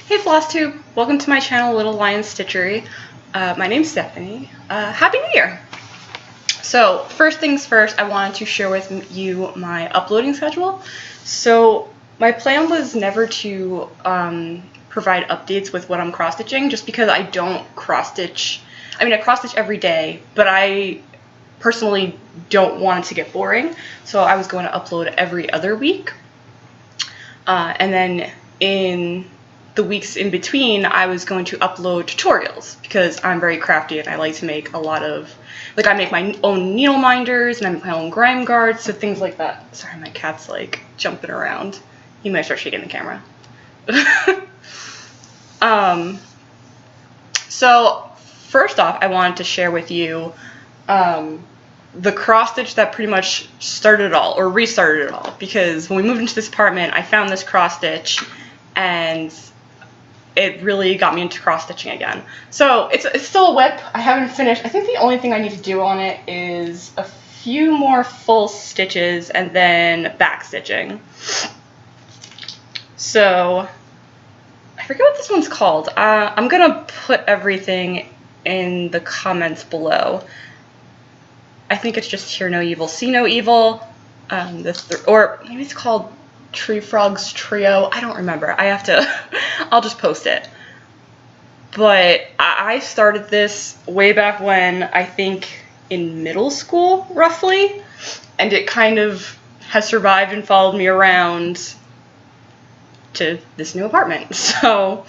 Hey Flosstube, welcome to my channel Little Lion Stitchery. My name's Stephanie. Happy New Year! So first things first, I wanted to share with you my uploading schedule. So my plan was never to provide updates with what I'm cross-stitching, just because I don't cross-stitch. I mean, I cross-stitch every day, but I personally don't want it to get boring. So I was going to upload every other week. And then in the weeks in between, I was going to upload tutorials because I'm very crafty and I like to make a lot of, like, I make my own needle minders and I make my own grime guards, so things like that. Sorry, my cat's like jumping around. He might start shaking the camera. So first off, I wanted to share with you the cross stitch that pretty much started it all, or restarted it all, because when we moved into this apartment, I found this cross stitch and it really got me into cross stitching again. So it's still a whip. I haven't finished. I think the only thing I need to do on it is a few more full stitches and then back stitching. So I forget what this one's called. I'm gonna put everything in the comments below. I think it's just Hear No Evil, See No Evil, or maybe it's called Tree Frogs Trio. I don't remember. I have to, I'll just post it. But I started this way back when, I think in middle school, roughly, and it kind of has survived and followed me around to this new apartment. So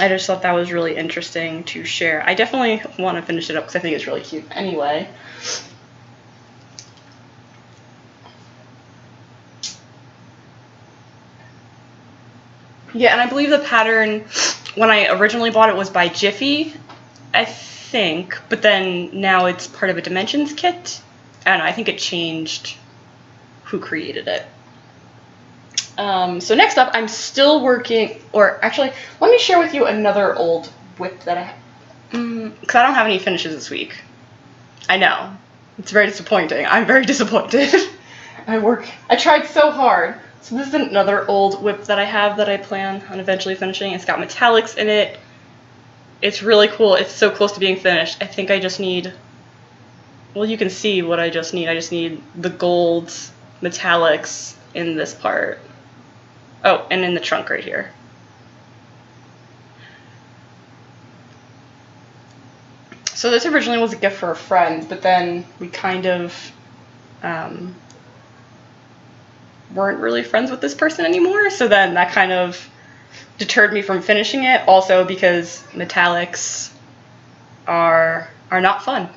I just thought that was really interesting to share. I definitely want to finish it up because I think it's really cute anyway. Yeah, and I believe the pattern, when I originally bought it, was by Jiffy, I think, but then now it's part of a Dimensions kit, and I think it changed who created it. So next up, I'm still working, or actually, let me share with you another old whip that I have, because I don't have any finishes this week. I know, it's very disappointing. I'm very disappointed. I tried so hard. So this is another old whip that I have that I plan on eventually finishing. It's got metallics in it. It's really cool. It's so close to being finished. I think I just need, well, you can see what I just need. I just need the gold metallics in this part. Oh, and in the trunk right here. So this originally was a gift for a friend, but then we kind of weren't really friends with this person anymore, so then that kind of deterred me from finishing it, also because metallics are not fun.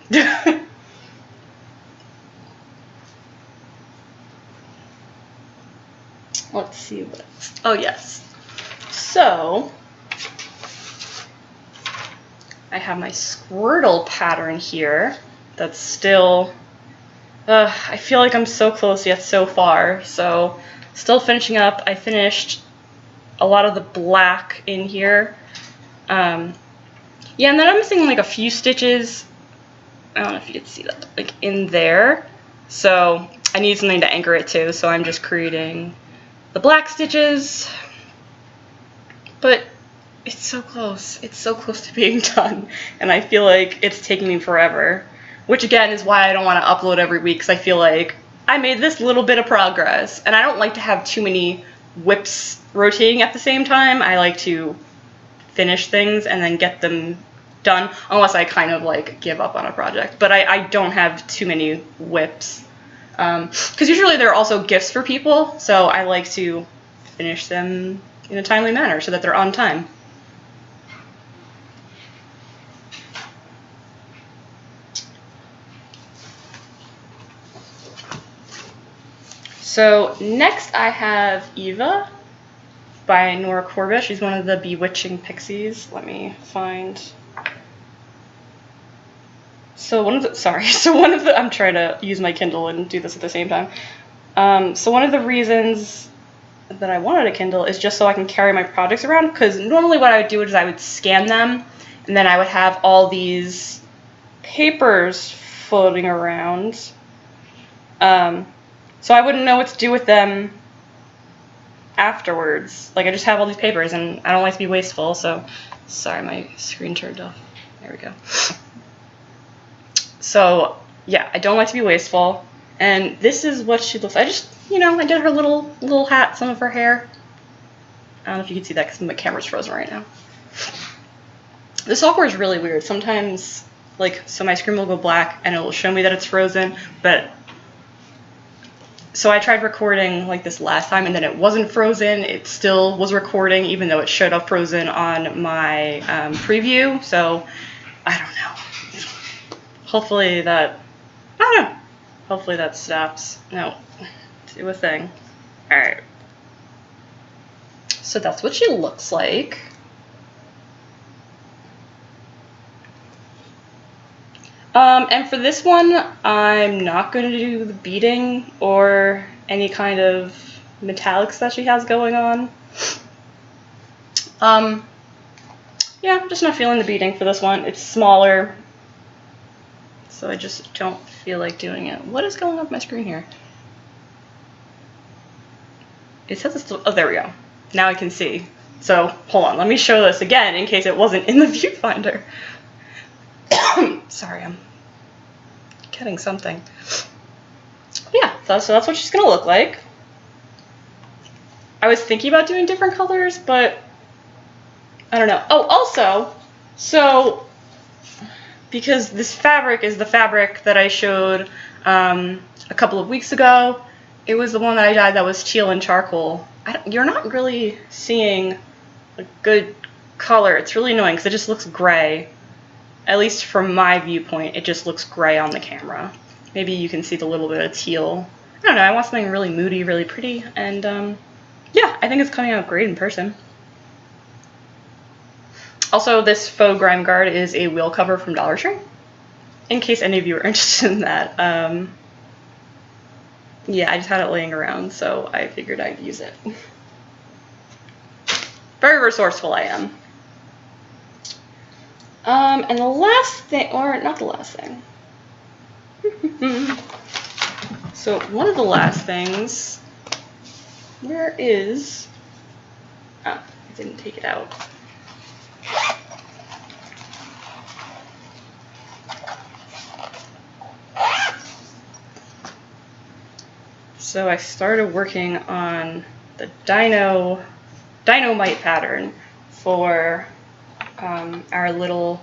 Let's see what, oh yes. So I have my Squirtle pattern here that's still, I feel like I'm so close yet so far, so still finishing up. I finished a lot of the black in here. Yeah, and then I'm missing like a few stitches. I don't know if you can see that, like in there. So I need something to anchor it to, so I'm just creating the black stitches. But it's so close. It's so close to being done, and I feel like it's taking me forever. Which again is why I don't want to upload every week, because I feel like I made this little bit of progress, and I don't like to have too many whips rotating at the same time. I like to finish things and then get them done, unless I kind of like give up on a project. But I don't have too many whips, because usually they're also gifts for people, so I like to finish them in a timely manner so that they're on time. So next I have Eva by Nora Corbett. She's one of the Bewitching Pixies. Let me find. So one of the, I'm trying to use my Kindle and do this at the same time. So one of the reasons that I wanted a Kindle is just so I can carry my projects around, because normally what I would do is I would scan them and then I would have all these papers floating around. So I wouldn't know what to do with them afterwards. Like, I just have all these papers, and I don't like to be wasteful, so... Sorry, my screen turned off. There we go. So, yeah, I don't like to be wasteful. And this is what she looks like. I just, you know, I did her little hat, some of her hair. I don't know if you can see that because my camera's frozen right now. This software is really weird. Sometimes, like, so my screen will go black and it will show me that it's frozen, but... So I tried recording like this last time and then it wasn't frozen. It still was recording even though it showed up frozen on my preview. So I don't know. Hopefully that, I don't know. Hopefully that stops. No, do a thing. All right. So that's what she looks like. And for this one, I'm not going to do the beading or any kind of metallics that she has going on. Yeah, I'm just not feeling the beading for this one. It's smaller, so I just don't feel like doing it. What is going on with my screen here? It says it's still, oh, there we go. Now I can see. So, hold on, let me show this again in case it wasn't in the viewfinder. Sorry, I'm getting something. Yeah, so that's what she's gonna look like. I was thinking about doing different colors, but I don't know. Oh, also, so because this fabric is the fabric that I showed a couple of weeks ago, it was the one that I dyed that was teal and charcoal. You're not really seeing a good color. It's really annoying because it just looks gray. At least from my viewpoint, it just looks gray on the camera. Maybe you can see the little bit of teal. I don't know, I want something really moody, really pretty, and yeah, I think it's coming out great in person. Also, this faux grime guard is a wheel cover from Dollar Tree, in case any of you are interested in that. Yeah, I just had it laying around, so I figured I'd use it. Very resourceful I am. And the last thing, or not the last thing. So one of the last things, where is, oh, I didn't take it out. So I started working on the Dino-mite pattern for our little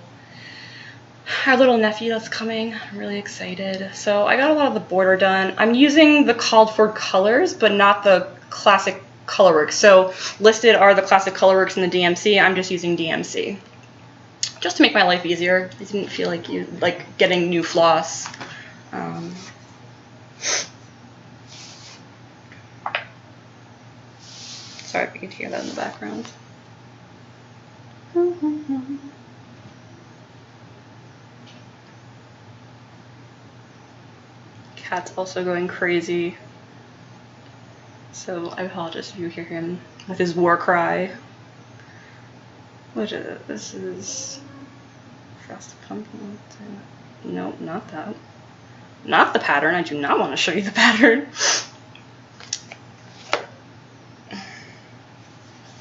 nephew that's coming. I'm really excited. So I got a lot of the border done. I'm using the called for colors, but not the classic colorworks. So listed are the classic colorworks in the DMC. I'm just using DMC. Just to make my life easier. I didn't feel like getting new floss. Sorry if you could hear that in the background. Cat's also going crazy, so I apologize if you hear him with his war cry. What is it? This is Frosted Pumpkin. Nope, not that. Not the pattern. I do not want to show you the pattern.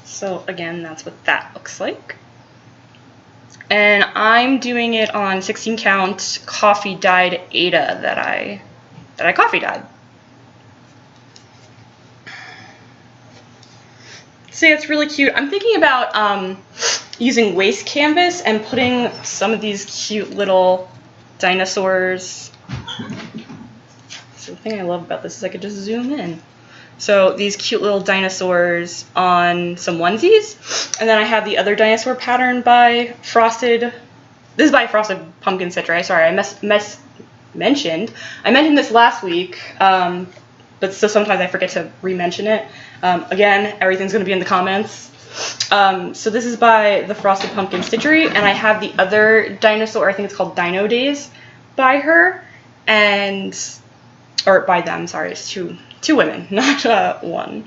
So again, that's what that looks like. And I'm doing it on 16 count coffee dyed Ada that I coffee dyed. So yeah, it's really cute. I'm thinking about using waste canvas and putting some of these cute little dinosaurs. So the thing I love about this is I could just zoom in. So these cute little dinosaurs on some onesies. And then I have the other dinosaur pattern by Frosted. This is by Frosted Pumpkin Stitchery. Sorry, I mentioned this last week, but so sometimes I forget to re-mention it. Again, everything's going to be in the comments. So this is by the Frosted Pumpkin Stitchery, and I have the other dinosaur, I think it's called Dino Days, by her, or by them, sorry, it's two women, not one.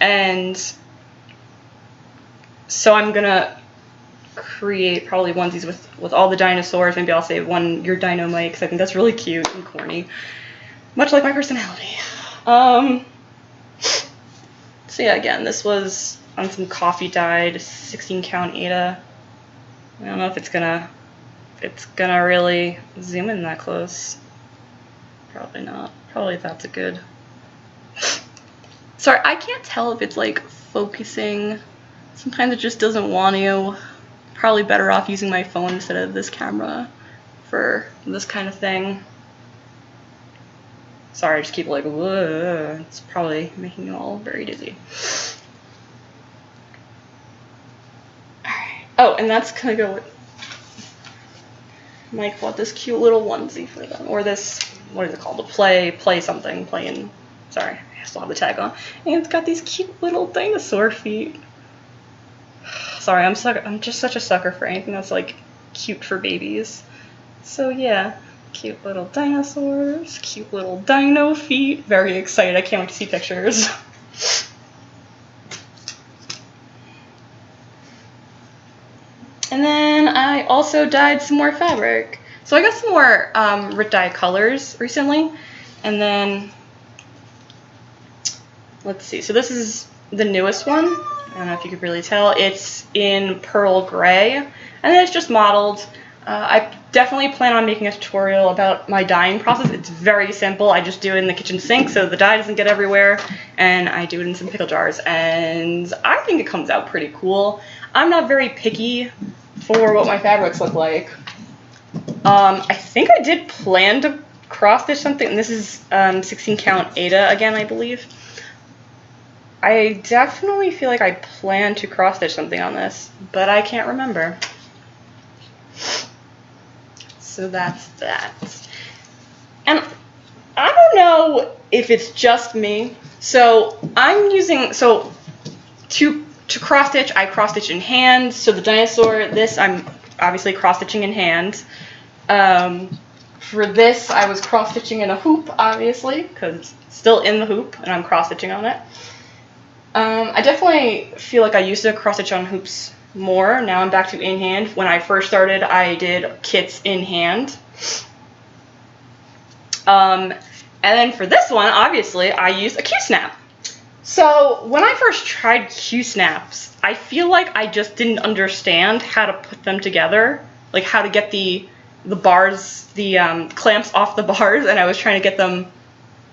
And so I'm gonna create probably onesies with all the dinosaurs. Maybe I'll say one, your Dino-mite, because I think that's really cute and corny, much like my personality. So yeah, again, this was on some coffee dyed 16 count Ada. I don't know if it's gonna really zoom in that close. Probably not. Probably that's a good. Sorry, I can't tell if it's like focusing. Sometimes it just doesn't want to. Probably better off using my phone instead of this camera for this kind of thing. Sorry, I just keep like, whoa. It's probably making you all very dizzy. Alright. Oh, and that's gonna go with Mike bought this cute little onesie for them. Or this, what is it called? Play something. Sorry, I still have the tag on. And it's got these cute little dinosaur feet. Sorry, I'm just such a sucker for anything that's like cute for babies. So yeah, cute little dinosaurs, cute little dino feet. Very excited, I can't wait to see pictures. And then I also dyed some more fabric. So I got some more Rit dye colors recently. And then, let's see, so this is the newest one. I don't know if you could really tell. It's in pearl gray, and then it's just modeled. I definitely plan on making a tutorial about my dyeing process. It's very simple. I just do it in the kitchen sink so the dye doesn't get everywhere, and I do it in some pickle jars, and I think it comes out pretty cool. I'm not very picky for what my fabrics look like. I think I did plan to cross stitch something, and this is 16 count Ada again, I believe. I definitely feel like I planned to cross stitch something on this, but I can't remember. So that's that. And I don't know if it's just me. So I'm using, to cross stitch, I cross stitch in hand. So the dinosaur, this I'm obviously cross stitching in hand. For this, I was cross stitching in a hoop, obviously, because it's still in the hoop and I'm cross stitching on it. I definitely feel like I used to cross stitch on hoops more. Now I'm back to in hand. When I first started, I did kits in hand. And then for this one, obviously, I used a Q-snap. So when I first tried Q-snaps, I feel like I just didn't understand how to put them together, like how to get the bars, the clamps off the bars, and I was trying to get them,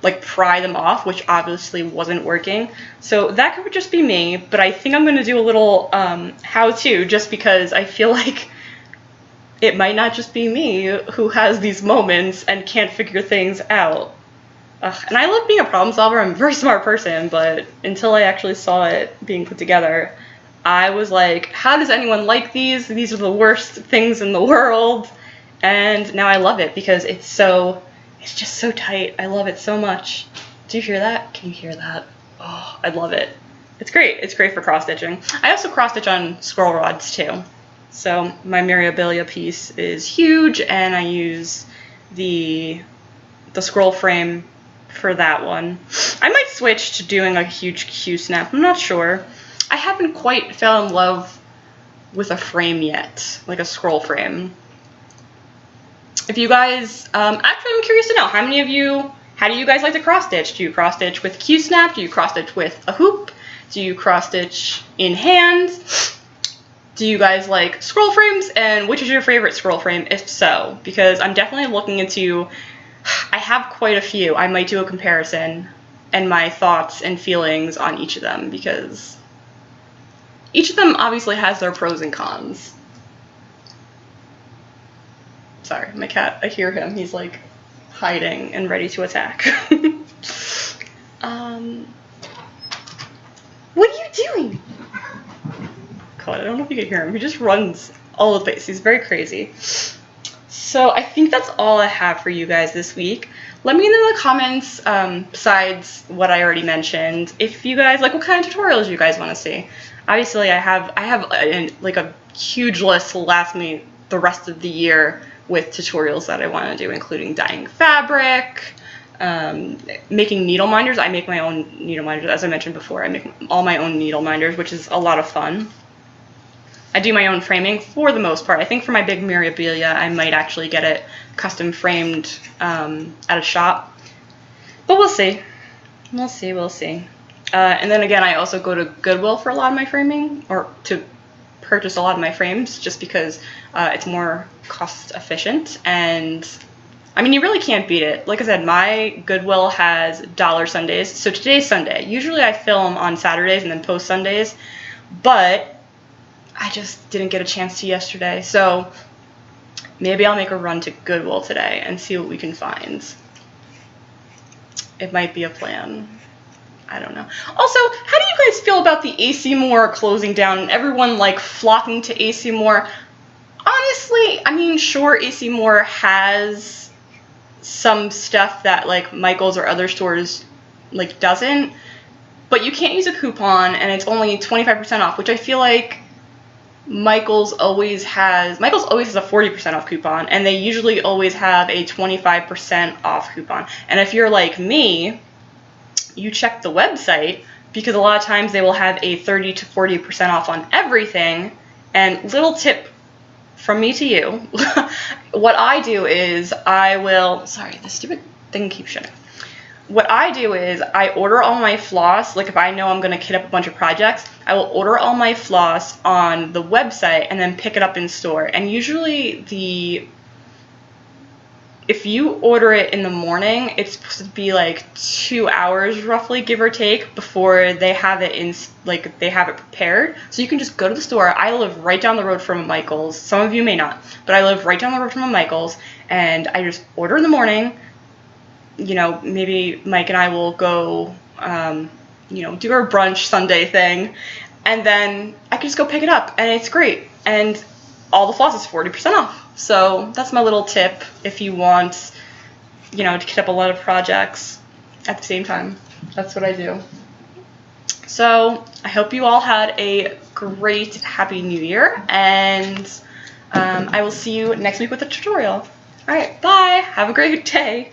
like pry them off, which obviously wasn't working. So that could just be me, but I think I'm going to do a little how-to just because I feel like it might not just be me who has these moments and can't figure things out. And I love being a problem solver. I'm a very smart person, but until I actually saw it being put together, I was like, how does anyone like these? These are the worst things in the world. And now I love it because it's just so tight. I love it so much. Do you hear that? Can you hear that? Oh, I love it. It's great. It's great for cross stitching. I also cross stitch on scroll rods too. So my Mirabilia piece is huge, and I use the scroll frame for that one. I might switch to doing a huge Q-snap. I'm not sure. I haven't quite fell in love with a frame yet, like a scroll frame. If you guys, actually I'm curious to know, how do you guys like to cross stitch? Do you cross stitch with Q-snap? Do you cross stitch with a hoop? Do you cross stitch in hand? Do you guys like scroll frames? And which is your favorite scroll frame, if so? Because I'm definitely looking into, I have quite a few. I might do a comparison and my thoughts and feelings on each of them, because each of them obviously has their pros and cons. Sorry, my cat, I hear him. He's like hiding and ready to attack. What are you doing? God, I don't know if you can hear him. He just runs all over the place. He's very crazy. So I think that's all I have for you guys this week. Let me know in the comments, besides what I already mentioned, if you guys, like, what kind of tutorials you guys want to see. Obviously, I have a huge list to last me the rest of the year with tutorials that I want to do, including dyeing fabric, making needle minders. I make my own needle minders, as I mentioned before. I make all my own needle minders, which is a lot of fun. I do my own framing for the most part. I think for my big Mirabilia, I might actually get it custom framed at a shop. But we'll see. We'll see. And then again, I also go to Goodwill for a lot of my framing, or to purchase a lot of my frames, just because it's more cost efficient. And I mean, you really can't beat it. Like I said, my Goodwill has dollar Sundays. So today's Sunday. Usually I film on Saturdays and then post Sundays, but I just didn't get a chance to yesterday. So maybe I'll make a run to Goodwill today and see what we can find. It might be a plan. I don't know. Also, how do you guys feel about the AC Moore closing down and everyone like flocking to AC Moore? Honestly, I mean, sure, AC Moore has some stuff that like Michael's or other stores like doesn't, but you can't use a coupon and it's only 25% off, which I feel like Michael's always has a 40% off coupon, and they usually always have a 25% off coupon. And if you're like me, you check the website, because a lot of times they will have a 30 to 40% off on everything. And little tip from me to you, what I do is sorry, the stupid thing keeps shutting. What I do is I order all my floss. Like if I know I'm going to kit up a bunch of projects, I will order all my floss on the website and then pick it up in store. And usually if you order it in the morning, it's supposed to be like 2 hours roughly, give or take, before they have it they have it prepared. So you can just go to the store. I live right down the road from a Michael's. Some of you may not, but I live right down the road from a Michael's, and I just order in the morning. You know, maybe Mike and I will go, do our brunch Sunday thing, and then I can just go pick it up, and it's great. And all the floss is 40% off. So that's my little tip if you want, to kit up a lot of projects at the same time. That's what I do. So I hope you all had a great, happy New Year, and I will see you next week with a tutorial. All right, bye. Have a great day.